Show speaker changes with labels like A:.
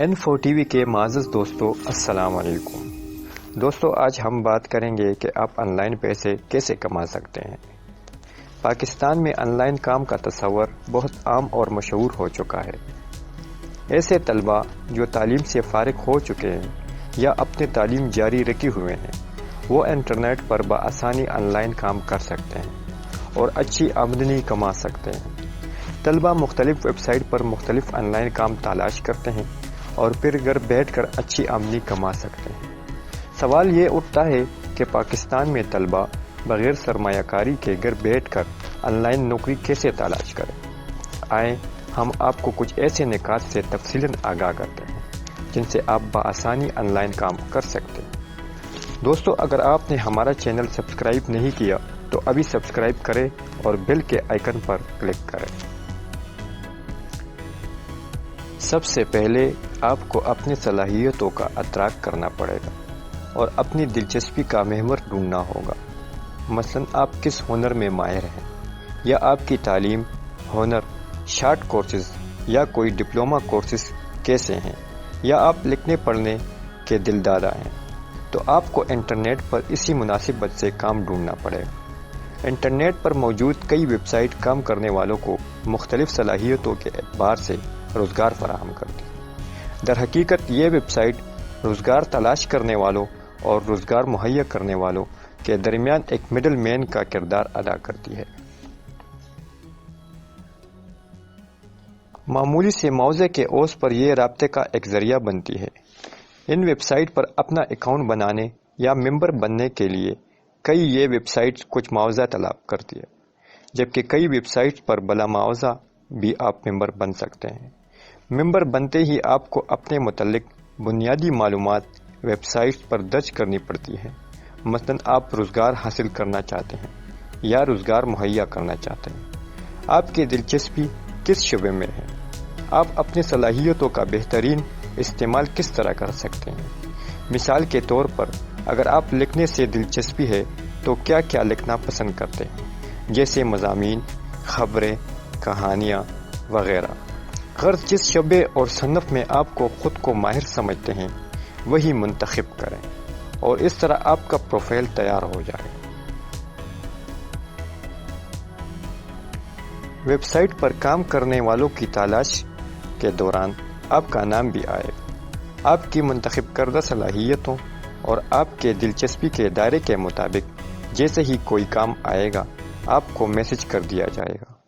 A: N4 T V کے معزز دوستو السلام علیکم۔ دوستو آج ہم بات کریں گے کہ آپ آن لائن پیسے کیسے کما سکتے ہیں۔ پاکستان میں آن لائن کام کا تصور بہت عام اور مشہور ہو چکا ہے۔ ایسے طلباء جو تعلیم سے فارغ ہو چکے ہیں یا اپنی تعلیم جاری رکھے ہوئے ہیں وہ انٹرنیٹ پر بآسانی آن لائن کام کر سکتے ہیں اور اچھی آمدنی کما سکتے ہیں۔ طلباء مختلف ویب سائٹ پر مختلف آن لائن کام تلاش کرتے ہیں اور پھر گھر بیٹھ کر اچھی آمدنی کما سکتے ہیں۔ سوال یہ اٹھتا ہے کہ پاکستان میں طلباء بغیر سرمایہ کاری کے گھر بیٹھ کر آن لائن نوکری کیسے تلاش کریں۔ آئیں ہم آپ کو کچھ ایسے نکات سے تفصیلاً آگاہ کرتے ہیں جن سے آپ بآسانی آن لائن کام کر سکتے ہیں۔ دوستو اگر آپ نے ہمارا چینل سبسکرائب نہیں کیا تو ابھی سبسکرائب کریں اور بیل کے آئیکن پر کلک کریں۔ سب سے پہلے آپ کو اپنی صلاحیتوں کا ادراک کرنا پڑے گا اور اپنی دلچسپی کا محور ڈھونڈنا ہوگا۔ مثلاً آپ کس ہنر میں ماہر ہیں، یا آپ کی تعلیم، ہنر، شارٹ کورسز یا کوئی ڈپلومہ کورسز کیسے ہیں، یا آپ لکھنے پڑھنے کے دل دادا ہیں، تو آپ کو انٹرنیٹ پر اسی مناسبت سے کام ڈھونڈنا پڑے گا۔ انٹرنیٹ پر موجود کئی ویب سائٹ کام کرنے والوں کو مختلف صلاحیتوں کے اعتبار سے روزگار فراہم کرتی ہے۔ در حقیقت یہ ویب سائٹ روزگار تلاش کرنے والوں اور روزگار مہیا کرنے والوں کے درمیان ایک مڈل مین کا کردار ادا کرتی ہے۔ معمولی سے موضوع کے اوز پر یہ رابطے کا ایک ذریعہ بنتی ہے۔ ان ویب سائٹ پر اپنا اکاؤنٹ بنانے یا ممبر بننے کے لیے یہ ویب سائٹ کچھ معاوضہ طلب کرتی ہے، جبکہ کئی ویب سائٹ پر بلا معاوضہ بھی آپ ممبر بن سکتے ہیں۔ ممبر بنتے ہی آپ کو اپنے متعلق بنیادی معلومات ویب سائٹ پر درج کرنی پڑتی ہے۔ مثلاً آپ روزگار حاصل کرنا چاہتے ہیں یا روزگار مہیا کرنا چاہتے ہیں، آپ کی دلچسپی کس شعبے میں ہے، آپ اپنی صلاحیتوں کا بہترین استعمال کس طرح کر سکتے ہیں۔ مثال کے طور پر اگر آپ لکھنے سے دلچسپی ہے تو کیا کیا لکھنا پسند کرتے ہیں، جیسے مضامین، خبریں، کہانیاں وغیرہ۔ غرض جس شعبے اور صنف میں آپ کو خود کو ماہر سمجھتے ہیں وہی منتخب کریں اور اس طرح آپ کا پروفائل تیار ہو جائے۔ ویب سائٹ پر کام کرنے والوں کی تلاش کے دوران آپ کا نام بھی آئے گا۔ آپ کی منتخب کردہ صلاحیتوں اور آپ کے دلچسپی کے دائرے کے مطابق جیسے ہی کوئی کام آئے گا آپ کو میسج کر دیا جائے گا۔